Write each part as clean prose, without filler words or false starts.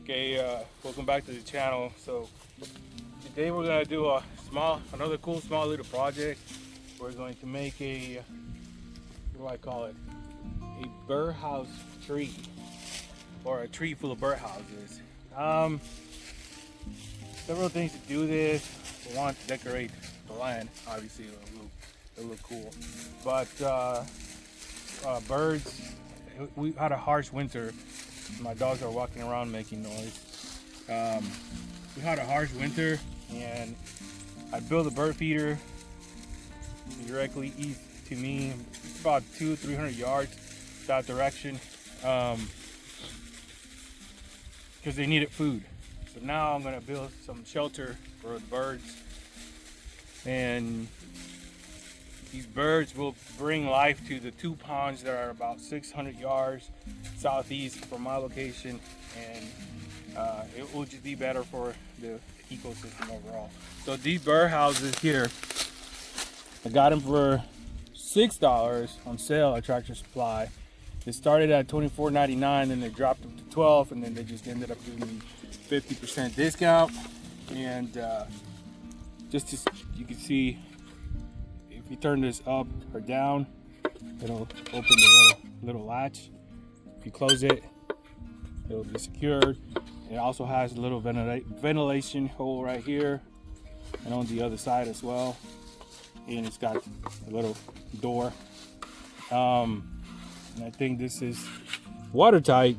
Okay, welcome back to the channel. So today we're gonna do another cool small little project. We're going to make a, what do I call it? A birdhouse tree, or a tree full of birdhouses. Several things to do this. We want to decorate the land. Obviously, it'll look cool. But birds. We had a harsh winter. My dogs are walking around making noise. We had a harsh winter, and I built a bird feeder directly east to me. It's about 200-300 yards that direction, because they needed food. So now I'm gonna build some shelter for the birds, and these birds will bring life to the two ponds that are about 600 yards southeast from my location, and it will just be better for the ecosystem overall. So these bird houses here, I got them for $6 on sale at Tractor Supply. They started at $24.99, then they dropped them to $12, and then they just ended up giving me 50% discount. And just as you can see, if you turn this up or down, it'll open the little latch. If you close it, it'll be secured. It also has a little ventilation hole right here and on the other side as well. And it's got a little door. And I think this is watertight,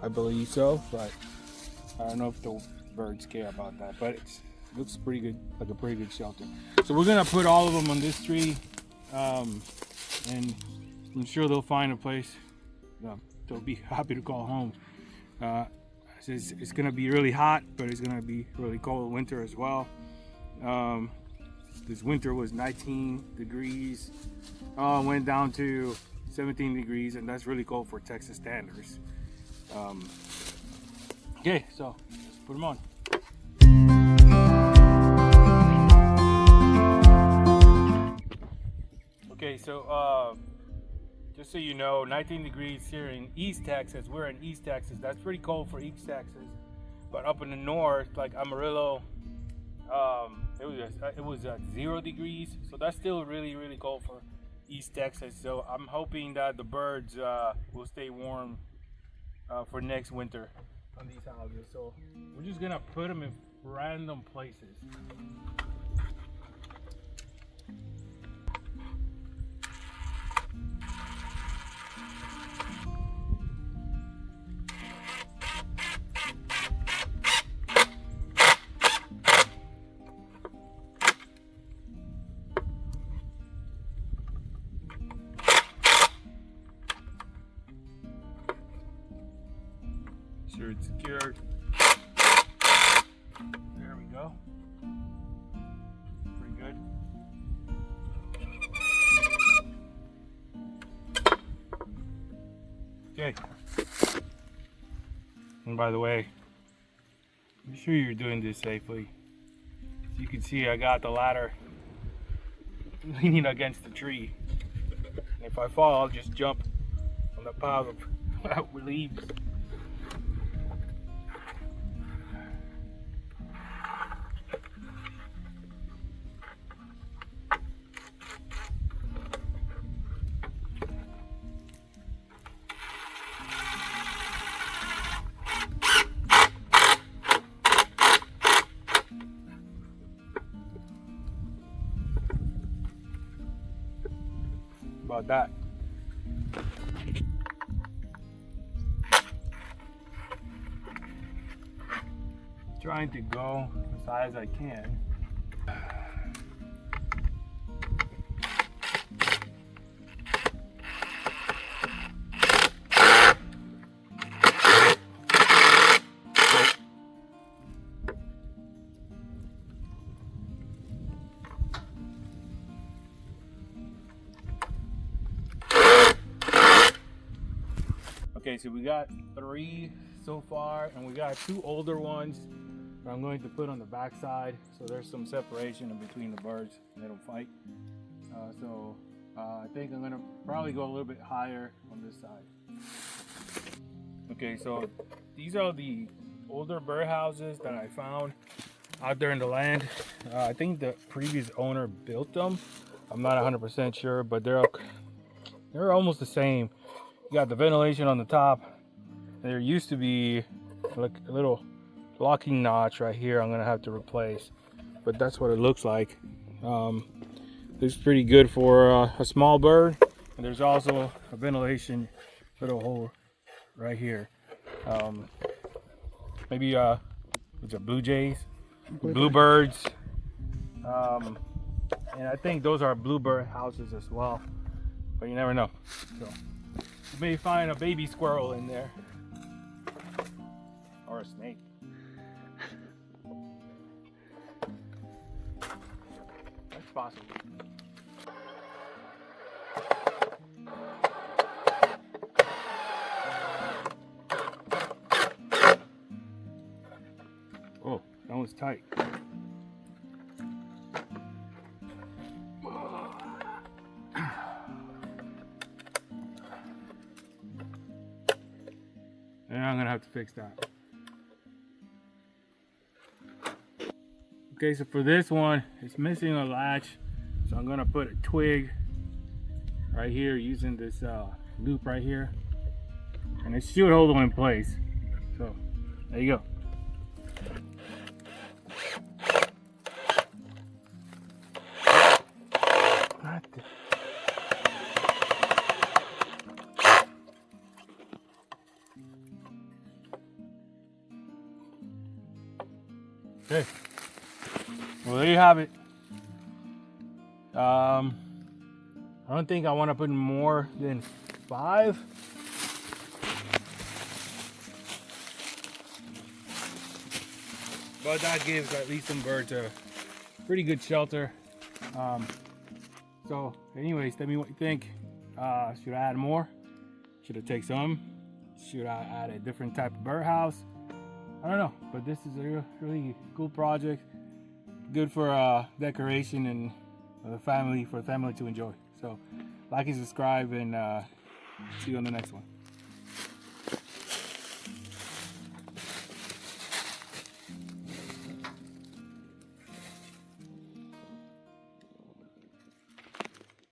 I believe so, but I don't know if the birds care about that, but it looks pretty good, like a pretty good shelter. So we're gonna put all of them on this tree, and I'm sure they'll find a place. They'll be happy to call home. It's gonna be really hot, but it's gonna be really cold winter as well. This winter was 19 degrees, went down to 17 degrees, and that's really cold for Texas standards. Okay, so let's put them on. Okay, so just so you know, 19 degrees here in East Texas. We're in East Texas. That's pretty cold for East Texas. But up in the north, like Amarillo, it was at 0 degrees. So that's still really, really cold for East Texas. So I'm hoping that the birds will stay warm for next winter on these houses. So we're just gonna put them in random places. Sure it's secured. There we go. Pretty good. Okay. And by the way, be sure you're doing this safely. As you can see, I got the ladder leaning against the tree. And if I fall, I'll just jump on the pile of leaves. About that. Trying to go as high as I can. Okay, so we got 3 so far, and we got 2 older ones that I'm going to put on the back side, so there's some separation in between the birds and they don't fight. I think I'm gonna probably go a little bit higher on this side. Okay, so these are the older birdhouses that I found out there in the land. I think the previous owner built them. I'm not 100% sure, but they're almost the same. You got the ventilation on the top. There used to be like a little locking notch right here. I'm gonna have to replace, but that's what it looks like. Looks pretty good for a small bird. And there's also a ventilation little hole right here. Maybe it's a blue jays, bluebirds, and I think those are bluebird houses as well. But you never know. So you may find a baby squirrel in there, or a snake. That's possible. Oh, that one's tight. And I'm gonna have to fix that. Okay, so for this one, it's missing a latch. So I'm gonna put a twig right here using this loop right here. And it should hold them in place. So, there you go. Okay, well there you have it. I don't think I want to put more than 5. But that gives at least some birds a pretty good shelter. So anyways, tell me what you think. Should I add more? Should I take some? Should I add a different type of birdhouse? I don't know, but this is a really cool project. Good for decoration and for the family to enjoy. So like and subscribe, and see you on the next one.